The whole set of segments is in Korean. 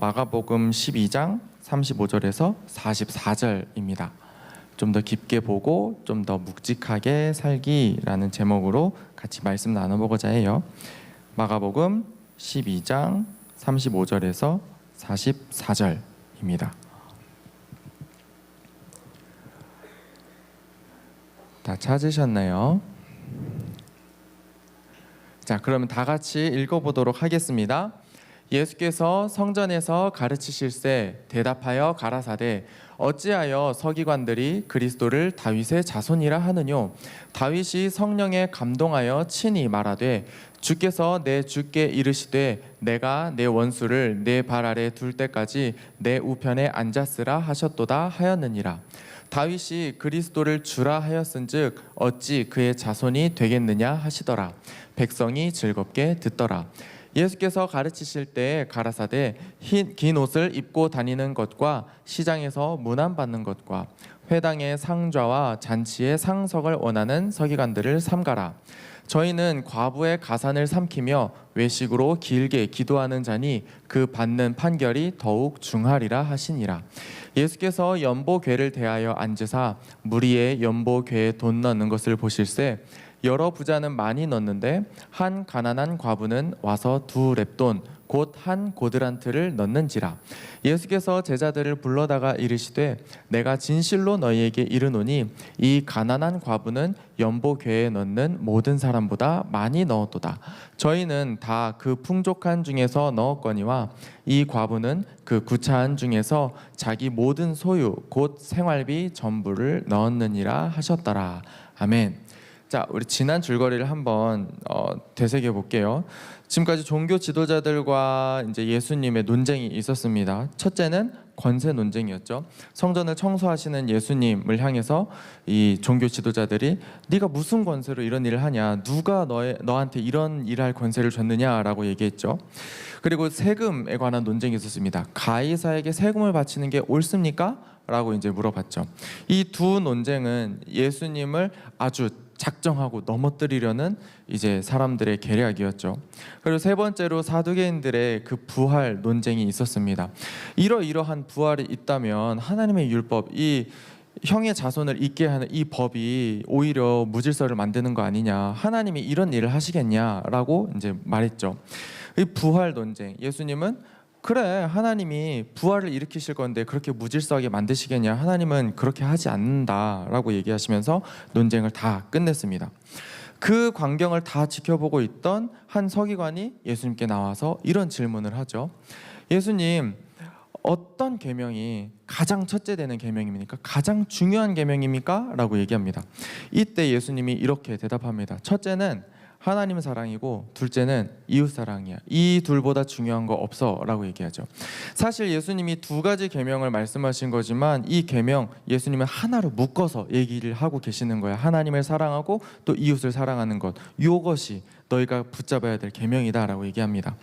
마가복음 12장 35절에서 44절입니다. 좀 더 깊게 보고 좀 더 묵직하게 살기라는 제목으로 같이 말씀 나눠보고자 해요. 마가복음 12장 35절에서 44절입니다. 다 찾으셨나요? 자, 그러면 다 같이 읽어보도록 하겠습니다. 예수께서 성전에서 가르치실새 대답하여 가라사대 어찌하여 서기관들이 그리스도를 다윗의 자손이라 하느뇨? 다윗이 성령에 감동하여 친히 말하되 주께서 내 주께 이르시되 내가 내 원수를 내 발 아래 둘 때까지 내 우편에 앉았으라 하셨도다 하였느니라. 다윗이 그리스도를 주라 하였은즉 어찌 그의 자손이 되겠느냐 하시더라. 백성이 즐겁게 듣더라. 예수께서 가르치실 때 가라사대 긴 옷을 입고 다니는 것과 시장에서 문안받는 것과 회당의 상좌와 잔치의 상석을 원하는 서기관들을 삼가라. 저희는 과부의 가산을 삼키며 외식으로 길게 기도하는 자니 그 받는 판결이 더욱 중하리라 하시니라. 예수께서 연보궤를 대하여 앉으사 무리의 연보궤에 돈 넣는 것을 보실새 여러 부자는 많이 넣는데 한 가난한 과부는 와서 2렙돈 곧 한 고드란트를 넣는지라. 예수께서 제자들을 불러다가 이르시되 내가 진실로 너희에게 이르노니 이 가난한 과부는 연보궤에 넣는 모든 사람보다 많이 넣었도다. 저희는 다 그 풍족한 중에서 넣었거니와 이 과부는 그 구차한 중에서 자기 모든 소유 곧 생활비 전부를 넣었느니라 하셨더라. 아멘. 자, 우리 지난 줄거리를 한번 되새겨 볼게요. 지금까지 종교 지도자들과 이제 예수님의 논쟁이 있었습니다. 첫째는 권세 논쟁이었죠. 성전을 청소하시는 예수님을 향해서 이 종교 지도자들이 네가 무슨 권세로 이런 일을 하냐? 누가 너한테 이런 일할 권세를 줬느냐라고 얘기했죠. 그리고 세금에 관한 논쟁이 있었습니다. 가이사에게 세금을 바치는 게 옳습니까? 라고 이제 물어봤죠. 이 두 논쟁은 예수님을 아주 작정하고 넘어뜨리려는 이제 사람들의 계략이었죠. 그리고 세 번째로 사두개인들의 그 부활 논쟁이 있었습니다. 이러이러한 부활이 있다면 하나님의 율법, 이 형의 자손을 잊게 하는 이 법이 오히려 무질서를 만드는 거 아니냐, 하나님이 이런 일을 하시겠냐라고 이제 말했죠. 이 부활 논쟁, 예수님은 그래, 하나님이 부활을 일으키실 건데 그렇게 무질서하게 만드시겠냐, 하나님은 그렇게 하지 않는다라고 얘기하시면서 논쟁을 다 끝냈습니다. 그 광경을 다 지켜보고 있던 한 서기관이 예수님께 나와서 이런 질문을 하죠. 예수님, 어떤 계명이 가장 첫째 되는 계명입니까? 가장 중요한 계명입니까? 라고 얘기합니다. 이때 예수님이 이렇게 대답합니다. 첫째는 하나님 사랑이고 둘째는 이웃 사랑이야. 이 둘보다 중요한 거 없어 라고 얘기하죠. 사실 예수님이 두 가지 계명을 말씀하신 거지만 이 계명 예수님은 하나로 묶어서 얘기를 하고 계시는 거야. 하나님을 사랑하고 또 이웃을 사랑하는 것, 이것이 너희가 붙잡아야 될 계명이다 라고 얘기합니다.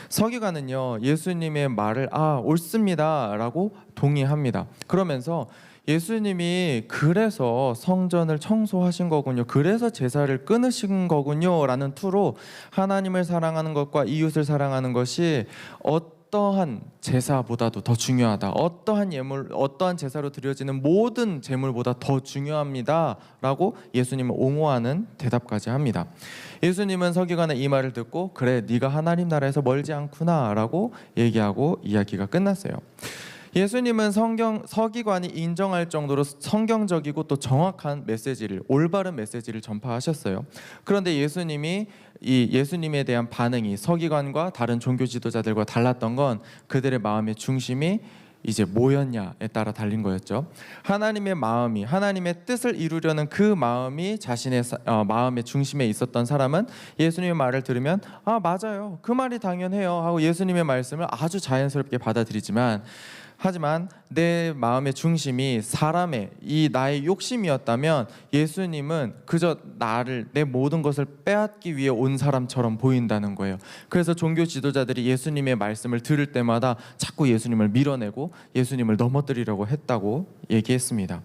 서기관은요, 예수님의 말을 옳습니다 라고 동의합니다. 그러면서 예수님이 그래서 성전을 청소하신 거군요, 그래서 제사를 끊으신 거군요 라는 투로 하나님을 사랑하는 것과 이웃을 사랑하는 것이 어떠한 제사보다도 더 중요하다, 어떠한 예물, 어떠한 제사로 드려지는 모든 제물보다 더 중요합니다 라고 예수님을 옹호하는 대답까지 합니다. 예수님은 서기관의 이 말을 듣고 그래, 네가 하나님 나라에서 멀지 않구나 라고 얘기하고 이야기가 끝났어요. 예수님은 서기관이 인정할 정도로 성경적이고 또 정확한 메시지를, 올바른 메시지를 전파하셨어요. 그런데 예수님에 대한 반응이 서기관과 다른 종교 지도자들과 달랐던 건 그들의 마음의 중심이 이제 뭐였냐에 따라 달린 거였죠. 하나님의 마음이, 하나님의 뜻을 이루려는 그 마음이 자신의 마음의 중심에 있었던 사람은 예수님의 말을 들으면 맞아요, 그 말이 당연해요 하고 예수님의 말씀을 아주 자연스럽게 받아들이지만, 하지만 내 마음의 중심이 사람의 이 나의 욕심이었다면 예수님은 그저 내 모든 것을 빼앗기 위해 온 사람처럼 보인다는 거예요. 그래서 종교 지도자들이 예수님의 말씀을 들을 때마다 자꾸 예수님을 밀어내고 예수님을 넘어뜨리려고 했다고 얘기했습니다.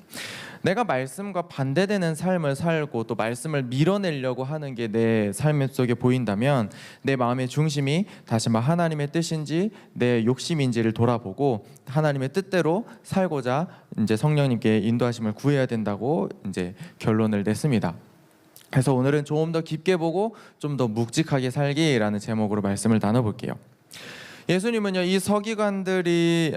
내가 말씀과 반대되는 삶을 살고 또 말씀을 밀어내려고 하는 게 내 삶 속에 보인다면 내 마음의 중심이 다시 하나님의 뜻인지 내 욕심인지를 돌아보고 하나님의 뜻대로 살고자 이제 성령님께 인도하심을 구해야 된다고 이제 결론을 냈습니다. 그래서 오늘은 조금 더 깊게 보고 좀 더 묵직하게 살기라는 제목으로 말씀을 나눠볼게요. 예수님은요, 이 서기관에게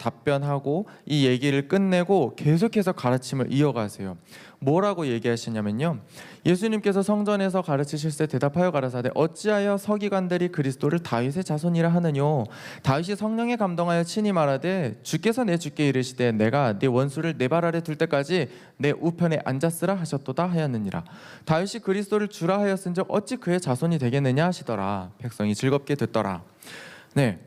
답변하고 이 얘기를 끝내고 계속해서 가르침을 이어가세요. 뭐라고 얘기하시냐면요, 예수님께서 성전에서 가르치실 때 대답하여 가라사대 어찌하여 서기관들이 그리스도를 다윗의 자손이라 하느뇨. 다윗이 성령에 감동하여 친히 말하되 주께서 내 주께 이르시되 내가 네 원수를 내 발 아래 둘 때까지 내 우편에 앉았으라 하셨도다 하였느니라. 다윗이 그리스도를 주라 하였은즉 어찌 그의 자손이 되겠느냐 하시더라. 백성이 즐겁게 듣더라. 네,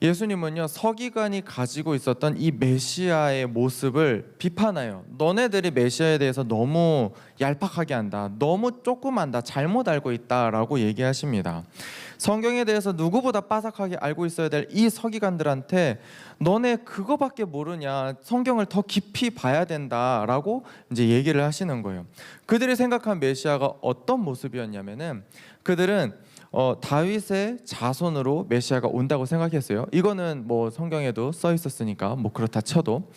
예수님은요, 서기관이 가지고 있었던 이 메시아의 모습을 비판해요. 너네들이 메시아에 대해서 너무 얄팍하게 한다, 너무 조금 한다, 잘못 알고 있다라고 얘기하십니다. 성경에 대해서 누구보다 빠삭하게 알고 있어야 될 이 서기관들한테 너네 그거밖에 모르냐, 성경을 더 깊이 봐야 된다라고 이제 얘기를 하시는 거예요. 그들이 생각한 메시아가 어떤 모습이었냐면은 그들은 다윗의 자손으로 메시아가 온다고 생각했어요. 이거는 뭐 성경에도 써 있었으니까 뭐 그렇다 쳐도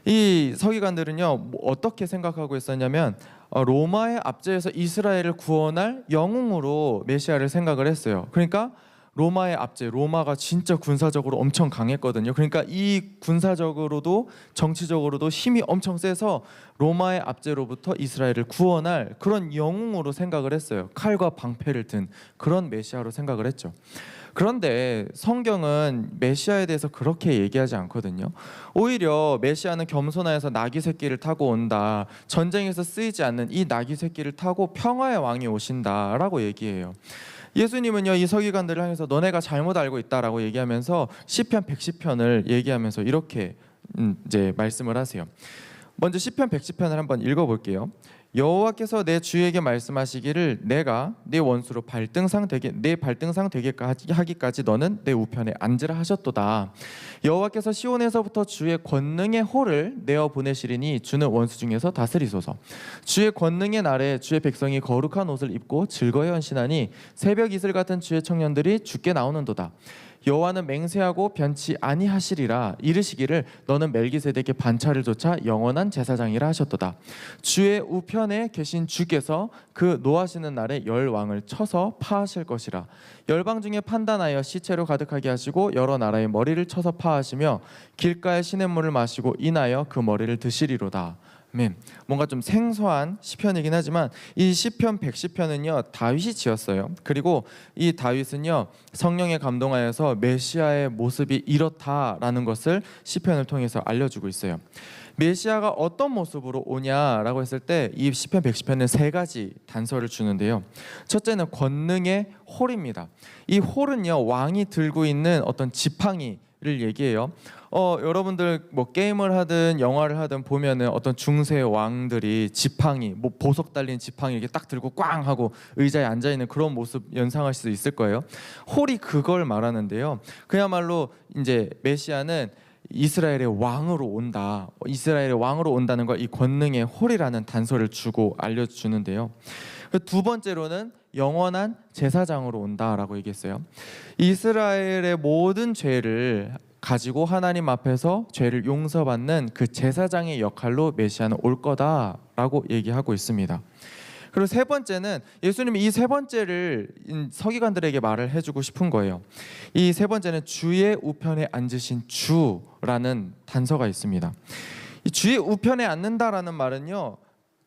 이 서기관들은요, 어떻게 생각하고 있었냐면 로마의 압제에서 이스라엘을 구원할 영웅으로 메시아를 생각을 했어요. 그러니까 로마의 압제, 로마가 진짜 군사적으로 엄청 강했거든요. 그러니까 이 군사적으로도 정치적으로도 힘이 엄청 세서 로마의 압제로부터 이스라엘을 구원할 그런 영웅으로 생각을 했어요. 칼과 방패를 든 그런 메시아로 생각을 했죠. 그런데 성경은 메시아에 대해서 그렇게 얘기하지 않거든요. 오히려 메시아는 겸손하여서 나귀 새끼를 타고 온다, 전쟁에서 쓰이지 않는 이 나귀 새끼를 타고 평화의 왕이 오신다라고 얘기해요. 예수님은요, 이 서기관들을 향해서 너네가 잘못 알고 있다라고 얘기하면서 시편 110편을 얘기하면서 이렇게 이제 말씀을 하세요. 먼저 시편 110편을 한번 읽어볼게요. 여호와께서 내 주에게 말씀하시기를 내가 네 원수로 내 발등상 되게 하기까지 너는 내 우편에 앉으라 하셨도다. 여호와께서 시온에서부터 주의 권능의 호를 내어 보내시리니 주는 원수 중에서 다스리소서. 주의 권능의 날에 주의 백성이 거룩한 옷을 입고 즐거이 헌신하니 새벽 이슬 같은 주의 청년들이 주께 나오는도다. 여호와는 맹세하고 변치 아니하시리라. 이르시기를 너는 멜기세덱의 반차를 조차 영원한 제사장이라 하셨도다. 주의 우편에 계신 주께서 그 노하시는 날에 열 왕을 쳐서 파하실 것이라. 열방 중에 판단하여 시체로 가득하게 하시고 여러 나라의 머리를 쳐서 파하시며 길가의 시냇물을 마시고 인하여 그 머리를 드시리로다. 뭔가 좀 생소한 시편이긴 하지만 이 시편 110편은요 다윗이 지었어요. 그리고 이 다윗은요 성령에 감동하여서 메시아의 모습이 이렇다라는 것을 시편을 통해서 알려주고 있어요. 메시아가 어떤 모습으로 오냐라고 했을 때 이 시편 110편은 세 가지 단서를 주는데요. 첫째는 권능의 홀입니다. 이 홀은요 왕이 들고 있는 어떤 지팡이 를 얘기해요. 여러분들 뭐 게임을 하든 영화를 하든 보면은 어떤 중세 왕들이 지팡이, 뭐 보석 달린 지팡이 이렇게 딱 들고 꽝 하고 의자에 앉아 있는 그런 모습 연상할 수 있을 거예요. 홀이 그걸 말하는데요. 그야말로 이제 메시아는 이스라엘의 왕으로 온다. 이스라엘의 왕으로 온다는 걸 이 권능의 홀이라는 단서를 주고 알려주는데요. 두 번째로는 영원한 제사장으로 온다라고 얘기했어요. 이스라엘의 모든 죄를 가지고 하나님 앞에서 죄를 용서받는 그 제사장의 역할로 메시아는 올 거다라고 얘기하고 있습니다. 그리고 세 번째는 예수님이 이 세 번째를 서기관들에게 말을 해주고 싶은 거예요. 이 세 번째는 주의 우편에 앉으신 주라는 단서가 있습니다. 이 주의 우편에 앉는다라는 말은요,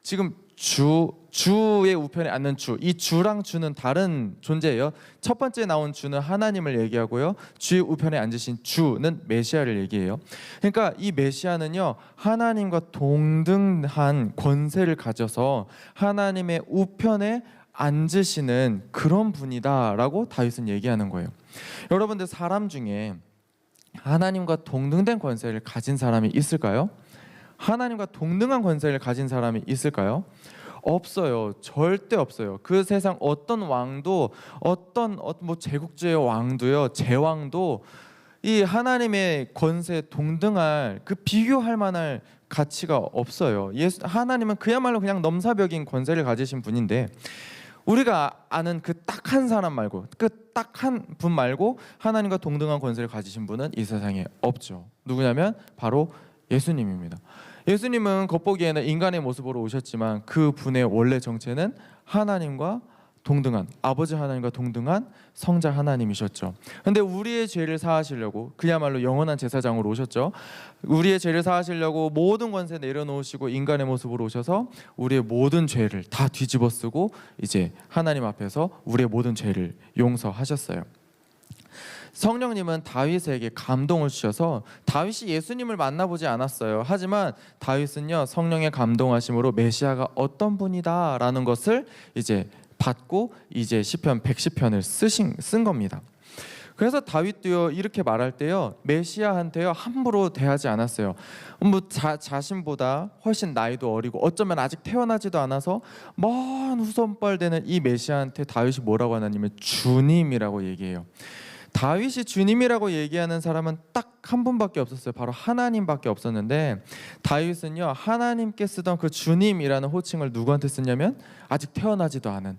지금 주의 우편에 앉는 주, 이 주랑 주는 다른 존재예요. 첫 번째 나온 주는 하나님을 얘기하고요, 주의 우편에 앉으신 주는 메시아를 얘기해요. 그러니까 이 메시아는요 하나님과 동등한 권세를 가져서 하나님의 우편에 앉으시는 그런 분이다라고 다윗은 얘기하는 거예요. 여러분들 사람 중에 하나님과 동등된 권세를 가진 사람이 있을까요? 하나님과 동등한 권세를 가진 사람이 있을까요? 없어요. 절대 없어요. 그 세상 어떤 왕도, 어떤 뭐 제국주의 왕도요, 제왕도 이 하나님의 권세 동등할 그 비교할 만할 가치가 없어요. 하나님은 그야말로 그냥 넘사벽인 권세를 가지신 분인데 우리가 아는 그 딱 한 사람 말고 그 딱 한 분 말고 하나님과 동등한 권세를 가지신 분은 이 세상에 없죠. 누구냐면 바로 예수님입니다. 예수님은 겉보기에는 인간의 모습으로 오셨지만 그 분의 원래 정체는 하나님과 동등한, 아버지 하나님과 동등한 성자 하나님이셨죠. 근데 우리의 죄를 사하시려고 그야말로 영원한 제사장으로 오셨죠. 우리의 죄를 사하시려고 모든 권세 내려놓으시고 인간의 모습으로 오셔서 우리의 모든 죄를 다 뒤집어 쓰고 이제 하나님 앞에서 우리의 모든 죄를 용서하셨어요. 성령님은 다윗에게 감동을 주셔서 다윗이 예수님을 만나보지 않았어요. 하지만 다윗은요, 성령의 감동하심으로 메시아가 어떤 분이다라는 것을 이제 받고 이제 시편 110편을 쓴 겁니다. 그래서 다윗도요 이렇게 말할 때요 메시아한테요 함부로 대하지 않았어요. 뭐 자신보다 훨씬 나이도 어리고 어쩌면 아직 태어나지도 않아서 먼 후손뻘 되는 이 메시아한테 다윗이 뭐라고 하냐면 주님이라고 얘기해요. 다윗이 주님이라고 얘기하는 사람은 딱 한 분밖에 없었어요. 바로 하나님밖에 없었는데 다윗은요 하나님께 쓰던 그 주님이라는 호칭을 누구한테 쓰냐면 아직 태어나지도 않은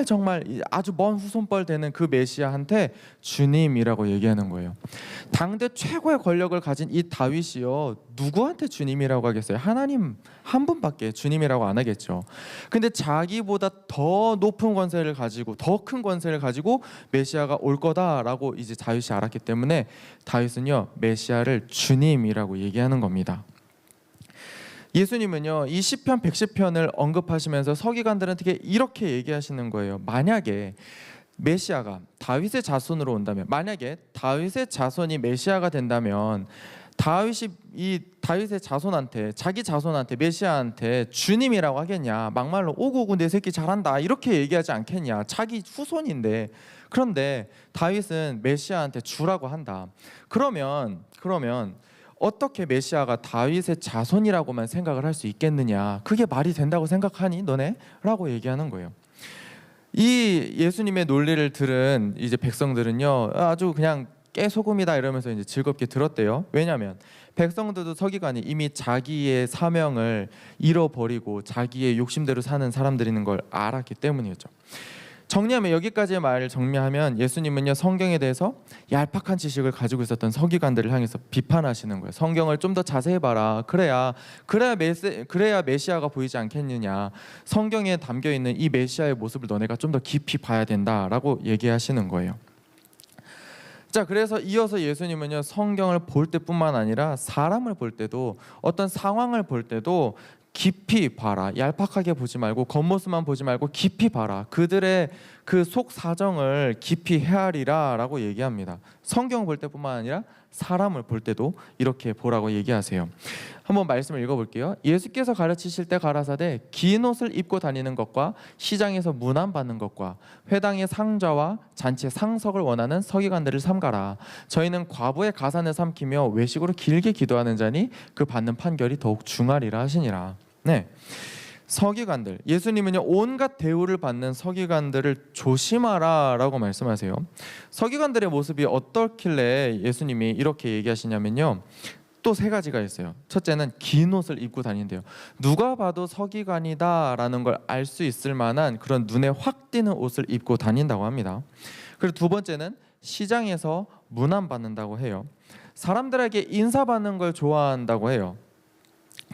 정말 아주 먼 후손뻘 되는 그 메시아한테 주님이라고 얘기하는 거예요. 당대 최고의 권력을 가진 이 다윗이요 누구한테 주님이라고 하겠어요? 하나님 한 분밖에 주님이라고 안 하겠죠. 근데 자기보다 더 높은 권세를 가지고 더 큰 권세를 가지고 메시아가 올 거다라고 이제 다윗이 알았기 때문에 다윗은요 메시아를 주님이라고 얘기하는 겁니다. 예수님은요 이 시편 110편을 언급하시면서 서기관들은 특히 이렇게 얘기하시는 거예요. 만약에 메시아가 다윗의 자손으로 온다면, 만약에 다윗의 자손이 메시아가 된다면 다윗이 이 다윗의 자손한테, 자기 자손한테, 메시아한테 주님이라고 하겠냐? 막말로 오고오고 내 새끼 잘한다 이렇게 얘기하지 않겠냐? 자기 후손인데. 그런데 다윗은 메시아한테 주라고 한다. 그러면 어떻게 메시아가 다윗의 자손이라고만 생각을 할 수 있겠느냐? 그게 말이 된다고 생각하니 너네? 라고 얘기하는 거예요. 이 예수님의 논리를 들은 이제 백성들은요 아주 그냥 깨소금이다 이러면서 이제 즐겁게 들었대요. 왜냐하면 백성들도 서기관이 이미 자기의 사명을 잃어버리고 자기의 욕심대로 사는 사람들인 걸 알았기 때문이었죠. 정리하면, 여기까지의 말을 정리하면 예수님은요 성경에 대해서 얄팍한 지식을 가지고 있었던 서기관들을 향해서 비판하시는 거예요. 성경을 좀 더 자세히 봐라. 그래야 메시아가 보이지 않겠느냐. 성경에 담겨 있는 이 메시아의 모습을 너네가 좀 더 깊이 봐야 된다라고 얘기하시는 거예요. 자, 그래서 이어서 예수님은요 성경을 볼 때뿐만 아니라 사람을 볼 때도, 어떤 상황을 볼 때도 깊이 봐라. 얄팍하게 보지 말고 겉모습만 보지 말고 깊이 봐라. 그들의 그 속 사정을 깊이 헤아리라 라고 얘기합니다. 성경 볼 때뿐만 아니라 사람을 볼 때도 이렇게 보라고 얘기하세요. 한번 말씀을 읽어볼게요. 예수께서 가르치실 때 가라사대 긴 옷을 입고 다니는 것과 시장에서 문안받는 것과 회당의 상좌와 잔치의 상석을 원하는 서기관들을 삼가라. 저희는 과부의 가산을 삼키며 외식으로 길게 기도하는 자니 그 받는 판결이 더욱 중하리라 하시니라. 네, 서기관들, 예수님은요 온갖 대우를 받는 서기관들을 조심하라라고 말씀하세요. 서기관들의 모습이 어떻길래 예수님이 이렇게 얘기하시냐면요, 또 세 가지가 있어요. 첫째는 긴 옷을 입고 다닌대요. 누가 봐도 서기관이다라는 걸 알 수 있을 만한 그런 눈에 확 띄는 옷을 입고 다닌다고 합니다. 그리고 두 번째는 시장에서 문안받는다고 해요. 사람들에게 인사받는 걸 좋아한다고 해요.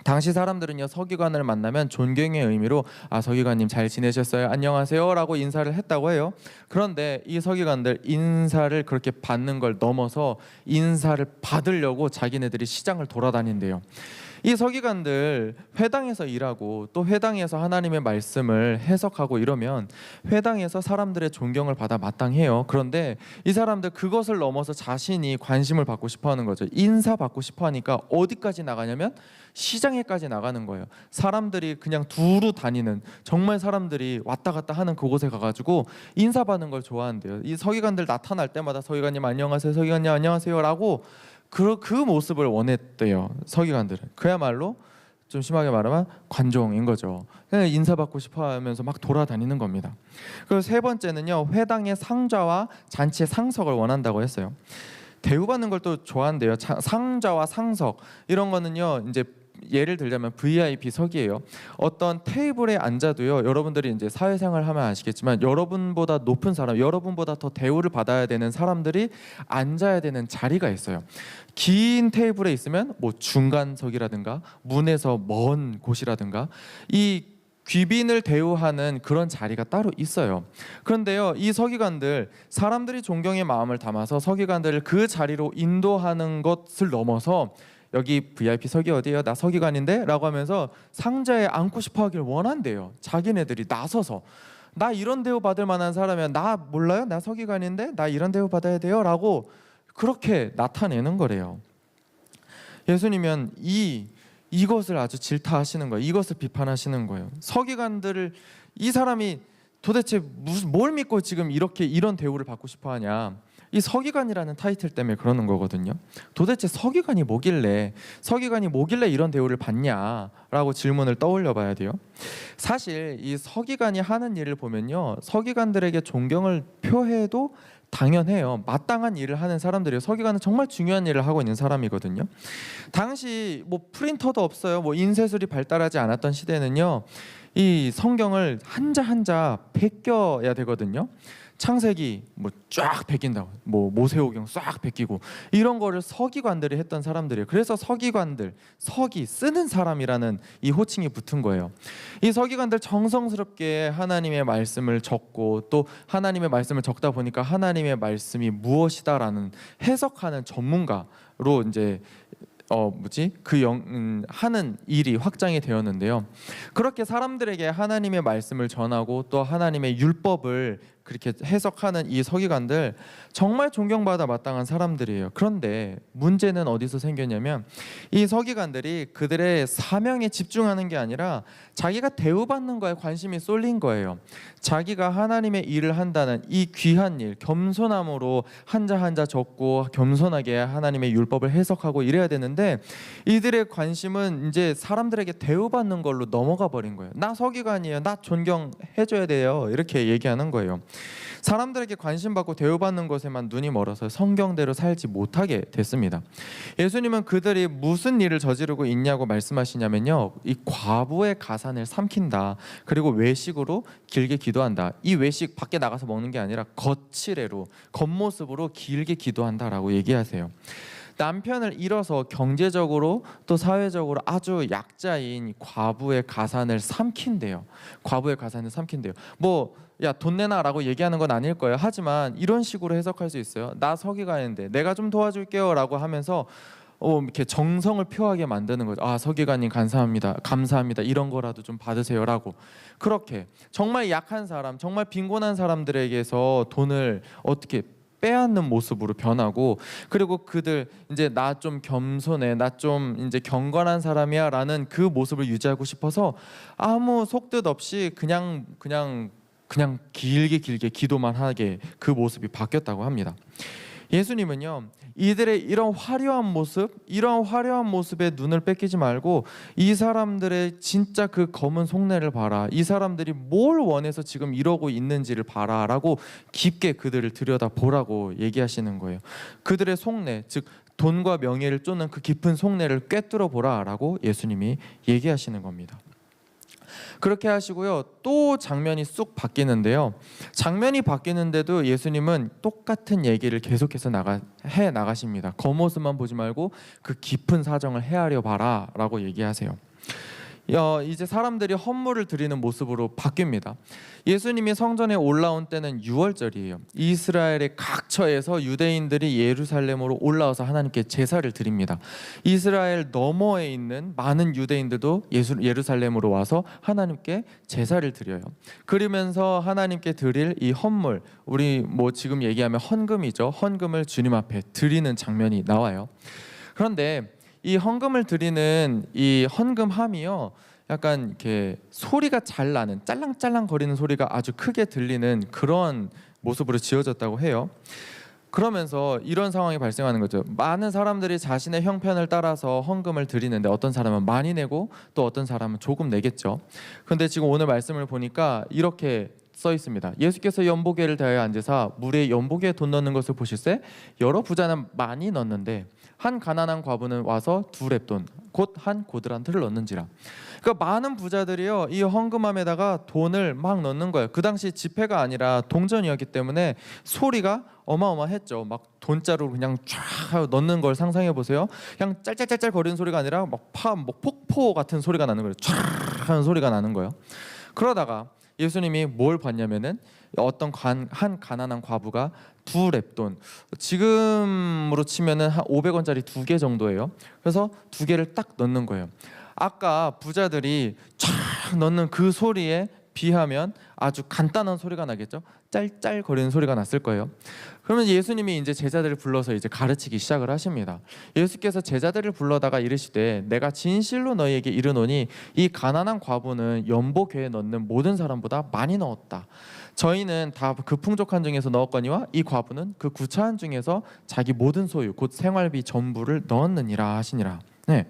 당시 사람들은요 서기관을 만나면 존경의 의미로 서기관님 잘 지내셨어요? 안녕하세요 라고 인사를 했다고 해요. 그런데 이 서기관들 인사를 그렇게 받는 걸 넘어서 인사를 받으려고 자기네들이 시장을 돌아다닌대요. 이 서기관들 회당에서 일하고 또 회당에서 하나님의 말씀을 해석하고 이러면 회당에서 사람들의 존경을 받아 마땅해요. 그런데 이 사람들 그것을 넘어서 자신이 관심을 받고 싶어하는 거죠. 인사받고 싶어하니까 어디까지 나가냐면 시장에까지 나가는 거예요. 사람들이 그냥 두루 다니는, 정말 사람들이 왔다 갔다 하는 그곳에 가가지고 인사받는 걸 좋아한대요. 이 서기관들 나타날 때마다 서기관님 안녕하세요, 서기관님 안녕하세요 라고 그 모습을 원했대요. 서기관들은 그야말로 좀 심하게 말하면 관종인 거죠. 그냥 인사받고 싶어하면서 막 돌아다니는 겁니다. 그리고 세 번째는요 회당의 상좌와 잔치의 상석을 원한다고 했어요. 대우받는 걸 또 좋아한대요. 상자와 상석 이런 거는요, 이제 예를 들자면 VIP석이에요. 어떤 테이블에 앉아도요, 여러분들이 이제 사회생활 하면 아시겠지만 여러분보다 높은 사람, 여러분보다 더 대우를 받아야 되는 사람들이 앉아야 되는 자리가 있어요. 긴 테이블에 있으면 뭐 중간석이라든가 문에서 먼 곳이라든가 이 귀빈을 대우하는 그런 자리가 따로 있어요. 그런데요, 이 서기관들, 사람들이 존경의 마음을 담아서 서기관들을 그 자리로 인도하는 것을 넘어서 여기 VIP석이 어디예요? 나 서기관인데? 라고 하면서 상자에 앉고 싶어 하길 원한대요. 자기네들이 나서서 나 이런 대우 받을 만한 사람이야. 나 몰라요? 나 서기관인데? 나 이런 대우 받아야 돼요? 라고 그렇게 나타내는 거래요. 예수님은 이것을 아주 질타하시는 거예요. 이것을 비판하시는 거예요. 서기관들을, 이 사람이 도대체 뭘 믿고 지금 이런 대우를 받고 싶어 하냐. 이 서기관이라는 타이틀 때문에 그러는 거거든요. 도대체 서기관이 뭐길래 이런 대우를 받냐라고 질문을 떠올려 봐야 돼요. 사실 이 서기관이 하는 일을 보면요, 서기관들에게 존경을 표해도 당연해요. 마땅한 일을 하는 사람들이에요. 서기관은 정말 중요한 일을 하고 있는 사람이거든요. 당시 뭐 프린터도 없어요. 뭐 인쇄술이 발달하지 않았던 시대는요, 이 성경을 한자 한자 베껴야 되거든요. 창세기 뭐 쫙 베낀다고, 뭐 모세오경 싹 베끼고 이런 거를 서기관들이 했던 사람들이에요. 그래서 서기관들, 서기 쓰는 사람이라는 이 호칭이 붙은 거예요. 이 서기관들 정성스럽게 하나님의 말씀을 적고, 또 하나님의 말씀을 적다 보니까 하나님의 말씀이 무엇이다라는 해석하는 전문가로 이제 하는 일이 확장이 되었는데요. 그렇게 사람들에게 하나님의 말씀을 전하고 또 하나님의 율법을 그렇게 해석하는 이 서기관들, 정말 존경받아 마땅한 사람들이에요. 그런데 문제는 어디서 생겼냐면, 이 서기관들이 그들의 사명에 집중하는 게 아니라 자기가 대우받는 거에 관심이 쏠린 거예요. 자기가 하나님의 일을 한다는 이 귀한 일, 겸손함으로 한자 한자 적고 겸손하게 하나님의 율법을 해석하고 이래야 되는데, 이들의 관심은 이제 사람들에게 대우받는 걸로 넘어가 버린 거예요. 나 서기관이에요. 나 존경해줘야 돼요. 이렇게 얘기하는 거예요. 사람들에게 관심받고 대우받는 것에만 눈이 멀어서 성경대로 살지 못하게 됐습니다. 예수님은 그들이 무슨 일을 저지르고 있냐고 말씀하시냐면요, 이 과부의 가산을 삼킨다, 그리고 외식으로 길게 기도한다. 이 외식 밖에 나가서 먹는 게 아니라 거칠애로, 겉모습으로 길게 기도한다라고 얘기하세요. 남편을 잃어서 경제적으로 또 사회적으로 아주 약자인 과부의 가산을 삼킨대요. 과부의 가산을 삼킨대요. 뭐 야, 돈 내놔라고 얘기하는 건 아닐 거예요. 하지만 이런 식으로 해석할 수 있어요. 나 서기관인데 내가 좀 도와줄게요라고 하면서 이렇게 정성을 표하게 만드는 거죠. 아, 서기관님 감사합니다. 이런 거라도 좀 받으세요라고. 그렇게 정말 약한 사람, 정말 빈곤한 사람들에게서 돈을 어떻게 빼앗는 모습으로 변하고, 그리고 그들 이제 나 좀 겸손해, 나 좀 이제 경건한 사람이야라는 그 모습을 유지하고 싶어서 아무 속뜻 없이 그냥 길게 기도만 하게 그 모습이 바뀌었다고 합니다. 예수님은요, 이들의 이런 화려한 모습에 눈을 뺏기지 말고 이 사람들의 진짜 그 검은 속내를 봐라. 이 사람들이 뭘 원해서 지금 이러고 있는지를 봐라라고 깊게 그들을 들여다보라고 얘기하시는 거예요. 그들의 속내, 즉 돈과 명예를 쫓는 그 깊은 속내를 꿰뚫어 보라라고 예수님이 얘기하시는 겁니다. 그렇게 하시고요, 또 장면이 쑥 바뀌는데요. 장면이 바뀌는데도 예수님은 똑같은 얘기를 계속해서 나가십니다. 겉모습만 보지 말고 그 깊은 사정을 헤아려 봐라 라고 얘기하세요. 이제 사람들이 헌물을 드리는 모습으로 바뀝니다. 예수님이 성전에 올라온 때는 6월절이에요. 이스라엘의 각처에서 유대인들이 예루살렘으로 올라와서 하나님께 제사를 드립니다. 이스라엘 너머에 있는 많은 유대인들도 예루살렘으로 와서 하나님께 제사를 드려요. 그러면서 하나님께 드릴 이 헌물, 우리 뭐 지금 얘기하면 헌금이죠. 헌금을 주님 앞에 드리는 장면이 나와요. 그런데 이 헌금을 드리는 이 헌금함이요, 약간 이렇게 소리가 잘 나는, 짤랑짤랑 거리는 소리가 아주 크게 들리는 그런 모습으로 지어졌다고 해요. 그러면서 이런 상황이 발생하는 거죠. 많은 사람들이 자신의 형편을 따라서 헌금을 드리는데 어떤 사람은 많이 내고 또 어떤 사람은 조금 내겠죠. 그런데 지금 오늘 말씀을 보니까 이렇게 써 있습니다. 예수께서 연보계를 대하여 앉으사 물에 연보계에 돈 넣는 것을 보실세 여러 부자는 많이 넣는데 한 가난한 과부는 와서 두 렙돈 곧 한 고드란트를 넣는지라. 그러니까 많은 부자들이요 이 헌금함에다가 돈을 막 넣는 거예요. 그 당시 지폐가 아니라 동전이었기 때문에 소리가 어마어마했죠. 막 돈자루로 그냥 쫙 넣는 걸 상상해 보세요. 그냥 짤짤짤짤 거리는 소리가 아니라 막 폭포 같은 소리가 나는 거예요. 쫙 하는 소리가 나는 거예요. 그러다가 예수님이 뭘 봤냐면은 어떤 한 가난한 과부가 두 렙돈, 지금으로 치면은 한 500원짜리 두 개 정도예요. 그래서 두 개를 딱 넣는 거예요. 아까 부자들이 쫙 넣는 그 소리에 비하면 아주 간단한 소리가 나겠죠. 짤짤거리는 소리가 났을 거예요. 그러면 예수님이 이제 제자들을 불러서 이제 가르치기 시작을 하십니다. 예수께서 제자들을 불러다가 이르시되 내가 진실로 너희에게 이르노니 이 가난한 과부는 연보궤에 넣는 모든 사람보다 많이 넣었다. 저희는 다 그 풍족한 중에서 넣었거니와 이 과부는 그 구차한 중에서 자기 모든 소유 곧 생활비 전부를 넣었느니라 하시니라. 네.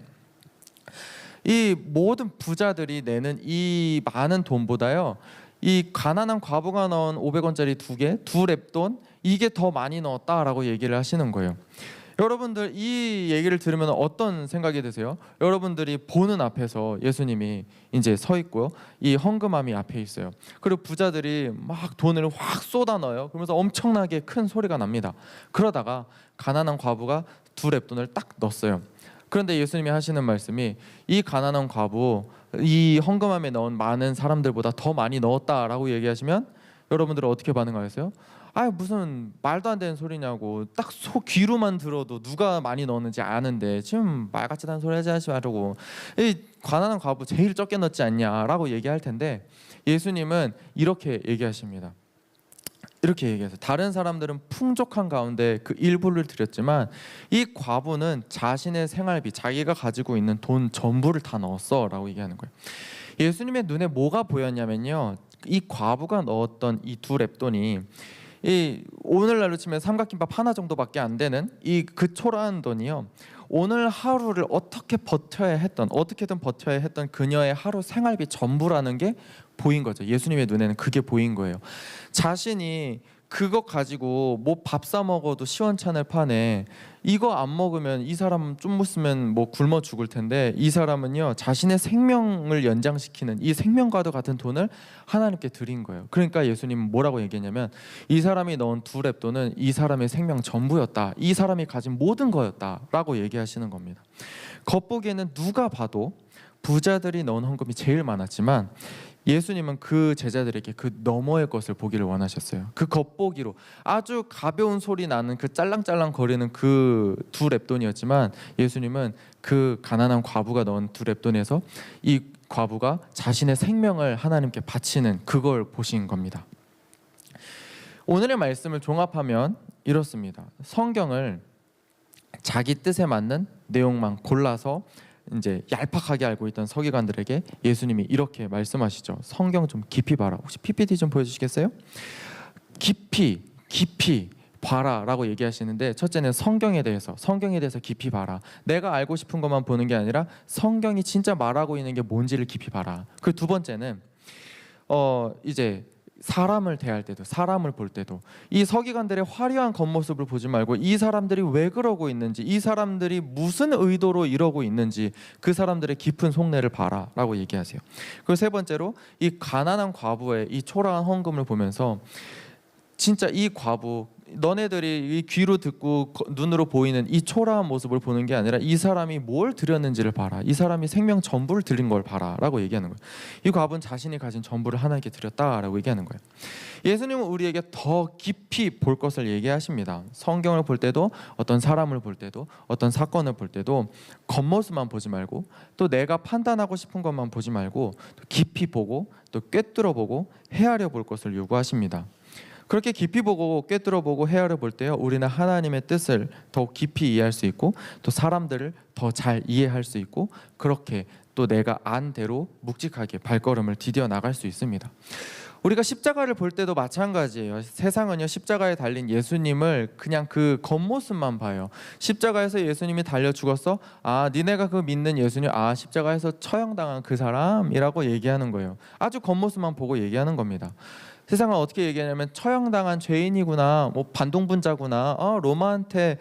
이 모든 부자들이 내는 이 많은 돈보다요 이 가난한 과부가 넣은 500원짜리 두 개, 두 렙돈 이게 더 많이 넣었다라고 얘기를 하시는 거예요. 여러분들 이 얘기를 들으면 어떤 생각이 드세요? 여러분들이 보는 앞에서 예수님이 이제 서 있고요. 이 헌금함이 앞에 있어요. 그리고 부자들이 막 돈을 확 쏟아 넣어요. 그러면서 엄청나게 큰 소리가 납니다. 그러다가 가난한 과부가 두 렙돈을 딱 넣었어요. 그런데 예수님이 하시는 말씀이 이 가난한 과부 이 헌금함에 넣은 많은 사람들보다 더 많이 넣었다라고 얘기하시면 여러분들은 어떻게 반응하세요? 아 무슨 말도 안 되는 소리냐고, 딱 귀로만 들어도 누가 많이 넣었는지 아는데 지금 말 같지도 않은 소리 하지 말고 이 가난한 과부 제일 적게 넣었지 않냐라고 얘기할 텐데 예수님은 이렇게 얘기하십니다. 이렇게 얘기해서 다른 사람들은 풍족한 가운데 그 일부를 드렸지만 이 과부는 자신의 생활비 자기가 가지고 있는 돈 전부를 다 넣었어 라고 얘기하는 거예요. 예수님의 눈에 뭐가 보였냐면요 이 과부가 넣었던 이 두 렙돈이 이 오늘날로 치면 삼각김밥 하나 정도밖에 안 되는 이 그 초라한 돈이요 오늘 하루를 어떻게 버텨야 했던 어떻게든 버텨야 했던 그녀의 하루 생활비 전부라는 게 보인 거죠. 예수님의 눈에는 그게 보인 거예요. 자신이 그거 가지고 뭐 밥 사 먹어도 시원찮을 판에 이거 안 먹으면 이 사람 좀 못 쓰면 뭐 굶어 죽을 텐데 이 사람은요 자신의 생명을 연장시키는 이 생명과도 같은 돈을 하나님께 드린 거예요. 그러니까 예수님은 뭐라고 얘기했냐면 이 사람이 넣은 두 렙돈은 이 사람의 생명 전부였다. 이 사람이 가진 모든 거였다라고 얘기하시는 겁니다. 겉보기에는 누가 봐도 부자들이 넣은 헌금이 제일 많았지만 예수님은 그 제자들에게 그 너머의 것을 보기를 원하셨어요. 그 겉보기로 아주 가벼운 소리 나는 그 짤랑짤랑 거리는 그 두 렙돈이었지만 예수님은 그 가난한 과부가 넣은 두 렙돈에서 이 과부가 자신의 생명을 하나님께 바치는 그걸 보신 겁니다. 오늘의 말씀을 종합하면 이렇습니다. 성경을 자기 뜻에 맞는 내용만 골라서 이제 얄팍하게 알고 있던 서기관들에게 예수님이 이렇게 말씀하시죠. 성경 좀 깊이 봐라. 혹시 PPT 좀 보여주시겠어요? 깊이 봐라라고 얘기하시는데 첫째는 성경에 대해서 깊이 봐라. 내가 알고 싶은 것만 보는 게 아니라 성경이 진짜 말하고 있는 게 뭔지를 깊이 봐라. 그 두 번째는 이제 사람을 대할 때도 사람을 볼 때도 이 서기관들의 화려한 겉모습을 보지 말고 이 사람들이 왜 그러고 있는지 이 사람들이 무슨 의도로 이러고 있는지 그 사람들의 깊은 속내를 봐라 라고 얘기하세요. 그리고 세 번째로 이 가난한 과부의 이 초라한 헌금을 보면서 진짜 이 과부 너네들이 이 귀로 듣고 눈으로 보이는 이 초라한 모습을 보는 게 아니라 이 사람이 뭘 드렸는지를 봐라. 이 사람이 생명 전부를 드린 걸 봐라 라고 얘기하는 거예요. 이 과부는 자신이 가진 전부를 하나님께 드렸다라고 얘기하는 거예요. 예수님은 우리에게 더 깊이 볼 것을 얘기하십니다. 성경을 볼 때도 어떤 사람을 볼 때도 어떤 사건을 볼 때도 겉모습만 보지 말고 또 내가 판단하고 싶은 것만 보지 말고 또 깊이 보고 또 꿰뚫어 보고 헤아려 볼 것을 요구하십니다. 그렇게 깊이 보고 꿰뚫어 보고 헤아려 볼 때요 우리는 하나님의 뜻을 더 깊이 이해할 수 있고 또 사람들을 더 잘 이해할 수 있고 그렇게 또 내가 안 대로 묵직하게 발걸음을 디뎌 나갈 수 있습니다. 우리가 십자가를 볼 때도 마찬가지예요. 세상은요 십자가에 달린 예수님을 그냥 그 겉모습만 봐요. 십자가에서 예수님이 달려 죽었어? 아 니네가 그 믿는 예수님 아 십자가에서 처형당한 그 사람이라고 얘기하는 거예요. 아주 겉모습만 보고 얘기하는 겁니다. 세상을 어떻게 얘기하냐면 처형당한 죄인이구나, 뭐 반동분자구나, 로마한테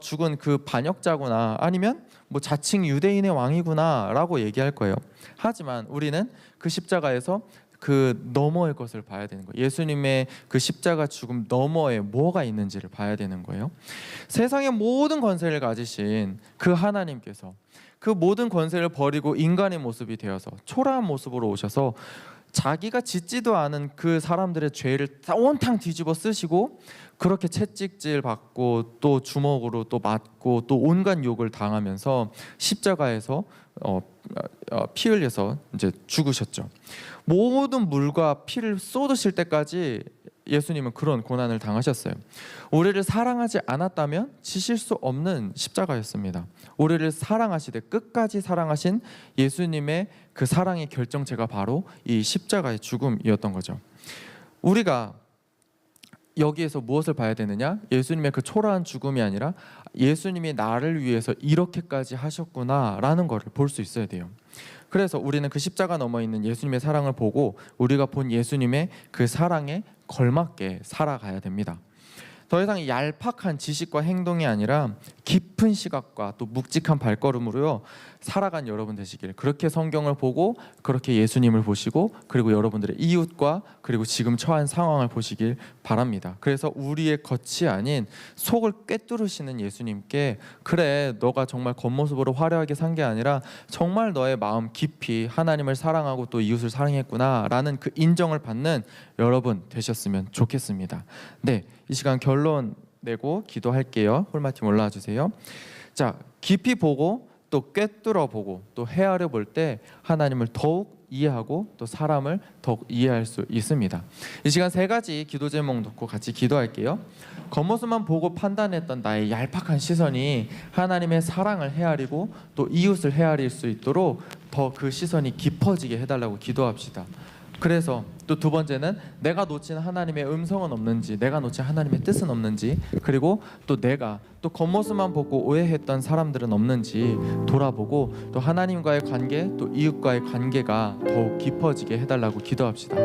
죽은 그 반역자구나, 아니면 뭐 자칭 유대인의 왕이구나라고 얘기할 거예요. 하지만 우리는 그 십자가에서 그 너머의 것을 봐야 되는 거예요. 예수님의 그 십자가 죽음 너머에 뭐가 있는지를 봐야 되는 거예요. 세상의 모든 권세를 가지신 그 하나님께서 그 모든 권세를 버리고 인간의 모습이 되어서 초라한 모습으로 오셔서 자기가 짓지도 않은 그 사람들의 죄를 온탕 뒤집어 쓰시고 그렇게 채찍질 받고 또 주먹으로 또 맞고 또 온갖 욕을 당하면서 십자가에서 피 흘려서 이제 죽으셨죠. 모든 물과 피를 쏟으실 때까지 예수님은 그런 고난을 당하셨어요. 우리를 사랑하지 않았다면 지실 수 없는 십자가였습니다. 우리를 사랑하시되 끝까지 사랑하신 예수님의 그 사랑의 결정체가 바로 이 십자가의 죽음이었던 거죠. 우리가 여기에서 무엇을 봐야 되느냐? 예수님의 그 초라한 죽음이 아니라 예수님이 나를 위해서 이렇게까지 하셨구나라는 것을 볼 수 있어야 돼요. 그래서 우리는 그 십자가 넘어 있는 예수님의 사랑을 보고 우리가 본 예수님의 그 사랑에 걸맞게 살아가야 됩니다. 더 이상 얄팍한 지식과 행동이 아니라 깊은 시각과 또 묵직한 발걸음으로요 살아간 여러분 되시길, 그렇게 성경을 보고 그렇게 예수님을 보시고 그리고 여러분들의 이웃과 그리고 지금 처한 상황을 보시길 바랍니다. 그래서 우리의 겉이 아닌 속을 꿰뚫으시는 예수님께, 그래 너가 정말 겉모습으로 화려하게 산 게 아니라 정말 너의 마음 깊이 하나님을 사랑하고 또 이웃을 사랑했구나 라는 그 인정을 받는 여러분 되셨으면 좋겠습니다. 네, 이 시간 결론 내고 기도할게요. 홀마팀 올라와 주세요. 자, 깊이 보고 또 꿰뚫어 보고 또 헤아려 볼 때 하나님을 더욱 이해하고 또 사람을 더욱 이해할 수 있습니다. 이 시간 세 가지 기도 제목 놓고 같이 기도할게요. 겉모습만 보고 판단했던 나의 얄팍한 시선이 하나님의 사랑을 헤아리고 또 이웃을 헤아릴 수 있도록 더 그 시선이 깊어지게 해달라고 기도합시다. 그래서 또 두 번째는 내가 놓친 하나님의 음성은 없는지, 내가 놓친 하나님의 뜻은 없는지, 그리고 또 내가 또 겉모습만 보고 오해했던 사람들은 없는지 돌아보고 또 하나님과의 관계 또 이웃과의 관계가 더욱 깊어지게 해달라고 기도합시다.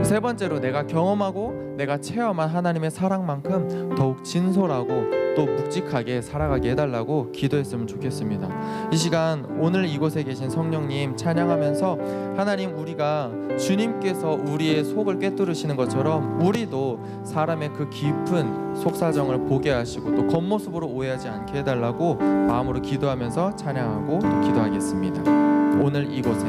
세 번째로 내가 경험하고 내가 체험한 하나님의 사랑만큼 더욱 진솔하고 또 묵직하게 살아가게 해달라고 기도했으면 좋겠습니다. 이 시간 오늘 이곳에 계신 성령님 찬양하면서 하나님, 우리가 주님께서 우리의 속을 꿰뚫으시는 것처럼 우리도 사람의 그 깊은 속사정을 보게 하시고 또 겉모습으로 오해하지 않게 해달라고 마음으로 기도하면서 찬양하고 또 기도하겠습니다. 오늘 이곳에